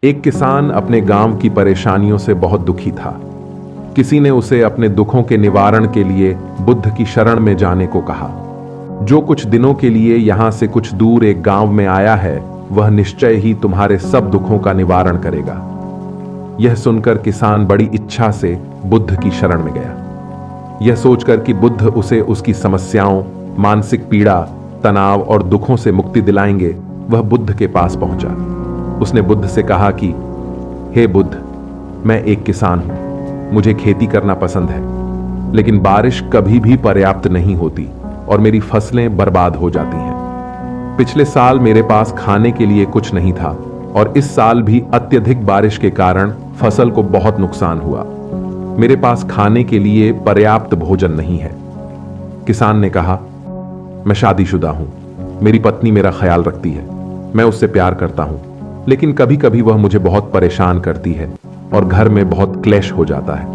एक किसान अपने गांव की परेशानियों से बहुत दुखी था। किसी ने उसे अपने दुखों के निवारण के लिए बुद्ध की शरण में जाने को कहा। जो कुछ दिनों के लिए यहां से कुछ दूर एक गांव में आया है, वह निश्चय ही तुम्हारे सब दुखों का निवारण करेगा। यह सुनकर किसान बड़ी इच्छा से बुद्ध की शरण में गया। यह सोचकर कि बुद्ध उसे उसकी समस्याओं, मानसिक पीड़ा, तनाव और दुखों से मुक्ति दिलाएंगे, वह बुद्ध के पास पहुंचा। उसने बुद्ध से कहा कि हे बुद्ध, मैं एक किसान हूं, मुझे खेती करना पसंद है, लेकिन बारिश कभी भी पर्याप्त नहीं होती और मेरी फसलें बर्बाद हो जाती हैं। पिछले साल मेरे पास खाने के लिए कुछ नहीं था और इस साल भी अत्यधिक बारिश के कारण फसल को बहुत नुकसान हुआ। मेरे पास खाने के लिए पर्याप्त भोजन नहीं है। किसान ने कहा, मैं शादीशुदा हूं, मेरी पत्नी मेरा ख्याल रखती है, मैं उससे प्यार करता हूं, लेकिन कभी कभी वह मुझे बहुत परेशान करती है और घर में बहुत क्लेश हो जाता है,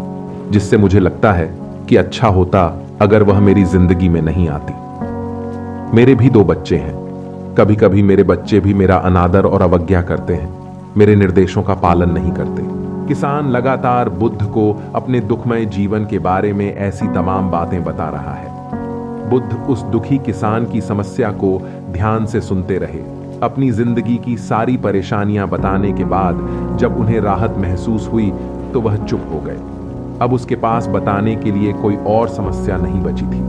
जिससे मुझे लगता है कि अच्छा होता अगर वह मेरी जिंदगी में नहीं आती। मेरे भी 2 बच्चे हैं। कभी कभी मेरे बच्चे भी मेरा अनादर और अवज्ञा करते हैं, मेरे निर्देशों का पालन नहीं करते। किसान लगातार बुद्ध को अपने दुखमय जीवन के बारे में ऐसी तमाम बातें बता रहा है। बुद्ध उस दुखी किसान की समस्या को ध्यान से सुनते रहे। अपनी जिंदगी की सारी परेशानियां बताने के बाद जब उन्हें राहत महसूस हुई तो वह चुप हो गए। अब उसके पास बताने के लिए कोई और समस्या नहीं बची थी।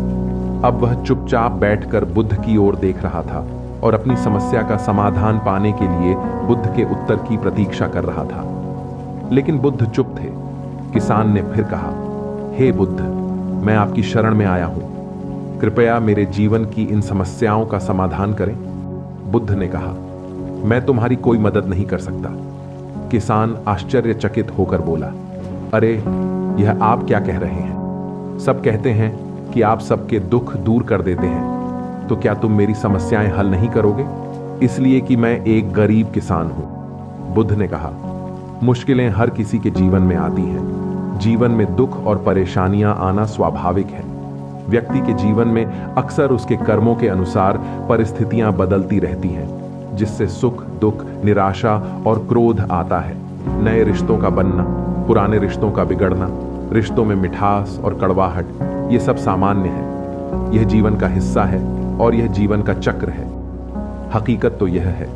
अब वह चुपचाप बैठकर बुद्ध की ओर देख रहा था और अपनी समस्या का समाधान पाने के लिए बुद्ध के उत्तर की प्रतीक्षा कर रहा था। लेकिन बुद्ध चुप थे। किसान ने फिर कहा, हे बुद्ध, मैं आपकी शरण में आया हूं, कृपया मेरे जीवन की इन समस्याओं का समाधान करें। बुद्ध ने कहा, मैं तुम्हारी कोई मदद नहीं कर सकता। किसान आश्चर्यचकित होकर बोला, अरे, यह आप क्या कह रहे हैं? सब कहते हैं कि आप सबके दुख दूर कर देते हैं, तो क्या तुम मेरी समस्याएं हल नहीं करोगे? इसलिए कि मैं एक गरीब किसान हूं। बुद्ध ने कहा, मुश्किलें हर किसी के जीवन में आती हैं। जीवन में दुख और परेशानियां आना स्वाभाविक है। व्यक्ति के जीवन में अक्सर उसके कर्मों के अनुसार परिस्थितियां बदलती रहती हैं, जिससे सुख, दुख, निराशा और क्रोध आता है। नए रिश्तों का बनना, पुराने रिश्तों का बिगड़ना, रिश्तों में मिठास और कड़वाहट, ये सब सामान्य है। यह जीवन का हिस्सा है और यह जीवन का चक्र है। हकीकत तो यह है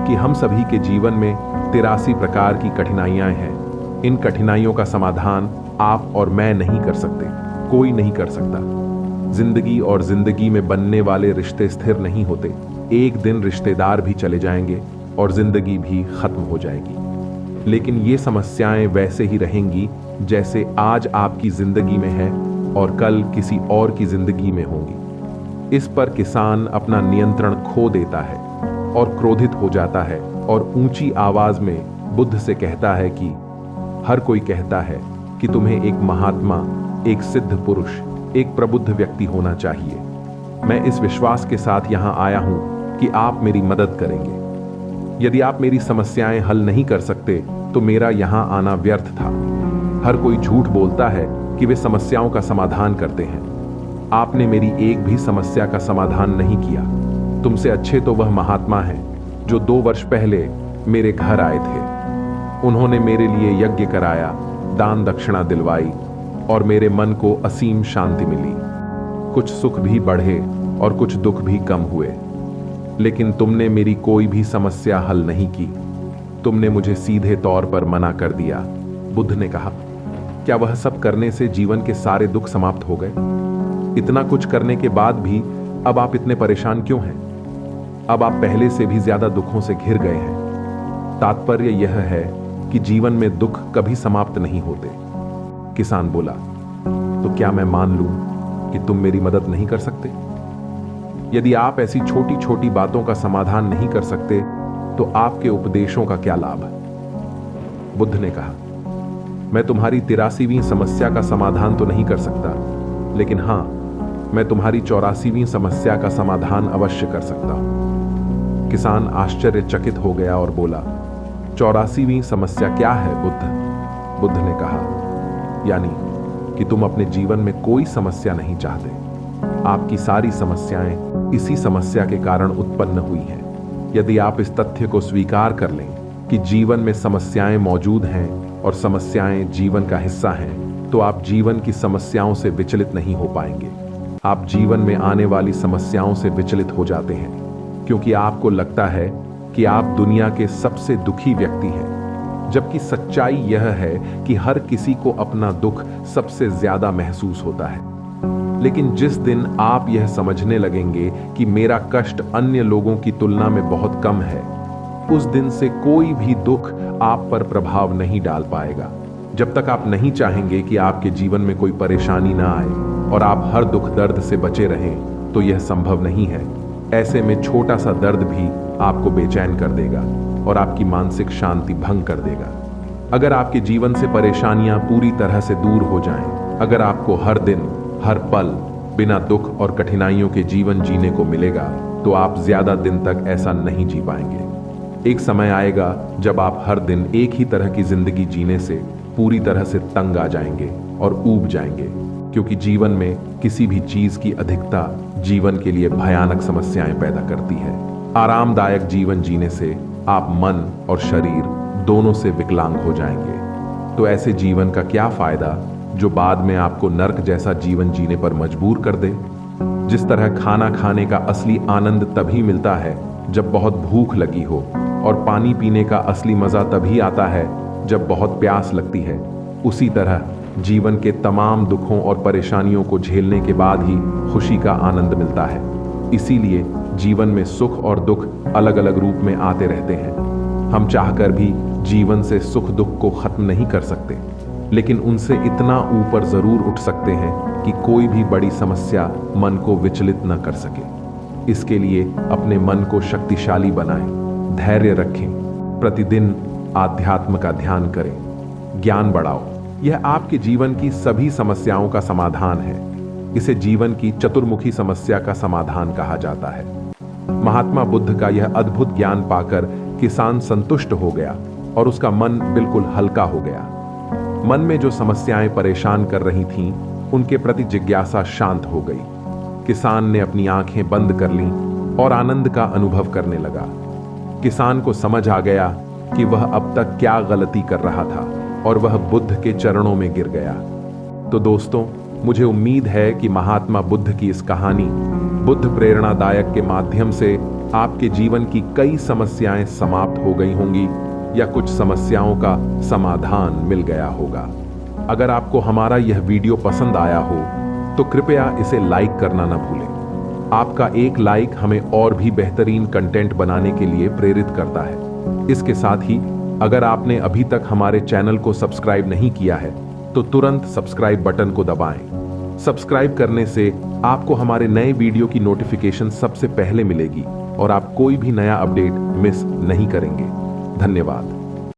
कि हम सभी के जीवन में 83 प्रकार की कठिनाइयां हैं। इन कठिनाइयों का समाधान आप और मैं नहीं कर सकते, कोई नहीं कर सकता। जिंदगी और जिंदगी में बनने वाले रिश्ते स्थिर नहीं होते। एक दिन रिश्तेदार भी चले जाएंगे और जिंदगी भी खत्म हो जाएगी। लेकिन ये समस्याएं वैसे ही रहेंगी जैसे आज आपकी जिंदगी में है और कल किसी और की जिंदगी में होंगी। इस पर किसान अपना नियंत्रण खो देता है और क्रोधित हो जाता है और ऊंची आवाज में बुद्ध से कहता है कि हर कोई कहता है कि तुम्हें एक महात्मा, एक सिद्ध पुरुष, एक प्रबुद्ध व्यक्ति होना चाहिए। मैं इस विश्वास के साथ यहां आया हूं कि आप मेरी मदद करेंगे। यदि आप मेरी समस्याएं हल नहीं कर सकते तो मेरा यहां आना व्यर्थ था। हर कोई झूठ बोलता है कि वे समस्याओं का समाधान करते हैं। आपने मेरी एक भी समस्या का समाधान नहीं किया। तुमसे अच्छे तो वह महात्मा हैं जो 2 वर्ष पहले मेरे घर आए थे। उन्होंने मेरे लिए यज्ञ कराया, दान दक्षिणा दिलवाई और मेरे मन को असीम शांति मिली। कुछ सुख भी बढ़े और कुछ दुख भी कम हुए। लेकिन तुमने मेरी कोई भी समस्या हल नहीं की। तुमने मुझे सीधे तौर पर मना कर दिया। बुद्ध ने कहा, क्या वह सब करने से जीवन के सारे दुख समाप्त हो गए? इतना कुछ करने के बाद भी अब आप इतने परेशान क्यों हैं? अब आप पहले से भी ज्यादा दुखों से घिर गए हैं। तात्पर्य यह है कि जीवन में दुख कभी समाप्त नहीं होते। किसान बोला, तो क्या मैं मान लूं कि तुम मेरी मदद नहीं कर सकते? यदि आप ऐसी छोटी छोटी बातों का समाधान नहीं कर सकते तो आपके उपदेशों का क्या लाभ? बुद्ध ने कहा, मैं तुम्हारी 83वीं समस्या का समाधान तो नहीं कर सकता, लेकिन हां, मैं तुम्हारी 84वीं समस्या का समाधान अवश्य कर सकता हूं। किसान आश्चर्यचकित हो गया और बोला, 84वीं समस्या क्या है बुद्ध? बुद्ध ने कहा, यानी कि तुम अपने जीवन में कोई समस्या नहीं चाहते। आपकी सारी समस्याएं इसी समस्या के कारण उत्पन्न हुई हैं। यदि आप इस तथ्य को स्वीकार कर लें कि जीवन में समस्याएं मौजूद हैं और समस्याएं जीवन का हिस्सा हैं, तो आप जीवन की समस्याओं से विचलित नहीं हो पाएंगे। आप जीवन में आने वाली समस्याओं से विचलित हो जाते हैं क्योंकि आपको लगता है कि आप दुनिया के सबसे दुखी व्यक्ति हैं, जबकि सच्चाई यह है कि हर किसी को अपना दुख सबसे ज्यादा महसूस होता है। लेकिन जिस दिन आप यह समझने लगेंगे कि मेरा कष्ट अन्य लोगों की तुलना में बहुत कम है, उस दिन से कोई भी दुख आप पर प्रभाव नहीं डाल पाएगा। जब तक आप नहीं चाहेंगे कि आपके जीवन में कोई परेशानी ना आए और आप हर दुख दर्द से बचे रहें, तो यह संभव नहीं है। ऐसे में छोटा सा दर्द भी आपको बेचैन कर देगा और आपकी मानसिक शांति भंग कर देगा। अगर आपके जीवन से परेशानियां पूरी तरह से दूर हो जाएं, अगर आपको हर दिन हर पल बिना दुख और कठिनाइयों के जीवन जीने को मिलेगा, तो आप ज्यादा दिन तक ऐसा नहीं जी पाएंगे। एक समय आएगा जब आप हर दिन एक ही तरह की जिंदगी जीने से पूरी तरह से तंग आ जाएंगे और ऊब जाएंगे, क्योंकि जीवन में किसी भी चीज की अधिकता जीवन के लिए भयानक समस्याएं पैदा करती है। आरामदायक जीवन जीने से आप मन और शरीर दोनों से विकलांग हो जाएंगे। तो ऐसे जीवन का क्या फायदा जो बाद में आपको नर्क जैसा जीवन जीने पर मजबूर कर दे। जिस तरह खाना खाने का असली आनंद तभी मिलता है जब बहुत भूख लगी हो, और पानी पीने का असली मजा तभी आता है जब बहुत प्यास लगती है, उसी तरह जीवन के तमाम दुखों और परेशानियों को झेलने के बाद ही खुशी का आनंद मिलता है। इसीलिए जीवन में सुख और दुख अलग अलग रूप में आते रहते हैं। हम चाहकर भी जीवन से सुख दुख को खत्म नहीं कर सकते, लेकिन उनसे इतना ऊपर जरूर उठ सकते हैं कि कोई भी बड़ी समस्या मन को विचलित न कर सके। इसके लिए अपने मन को शक्तिशाली बनाएं, धैर्य रखें, प्रतिदिन आध्यात्म का ध्यान करें, ज्ञान बढ़ाओ। यह आपके जीवन की सभी समस्याओं का समाधान है। इसे जीवन की चतुर्मुखी समस्या का समाधान कहा जाता है। महात्मा बुद्ध का यह अद्भुत ज्ञान पाकर किसान संतुष्ट हो गया और उसका मन बिल्कुल हल्का हो गया। मन में जो समस्याएं परेशान कर रही थीं, उनके प्रति जिज्ञासा शांत हो गई। किसान ने अपनी आंखें बंद कर लीं और आनंद का अनुभव करने लगा। किसान को समझ आ गया कि वह अब तक क्या गलती कर रहा था और वह बुद्ध के चरणों में गिर गया। तो दोस्तों, मुझे उम्मीद है कि महात्मा बुद्ध की इस कहानी, बुद्ध प्रेरणादायक के माध्यम से आपके जीवन की कई समस्याएं समाप्त हो गई होंगी या कुछ समस्याओं का समाधान मिल गया होगा। अगर आपको हमारा यह वीडियो पसंद आया हो तो कृपया इसे लाइक करना न भूलें। आपका एक लाइक हमें और भी बेहतरीन कंटेंट बनाने के लिए प्रेरित करता है। इसके साथ ही अगर आपने अभी तक हमारे चैनल को सब्सक्राइब नहीं किया है तो तुरंत सब्सक्राइब बटन को दबाएं। सब्सक्राइब करने से आपको हमारे नए वीडियो की नोटिफिकेशन सबसे पहले मिलेगी और आप कोई भी नया अपडेट मिस नहीं करेंगे। धन्यवाद।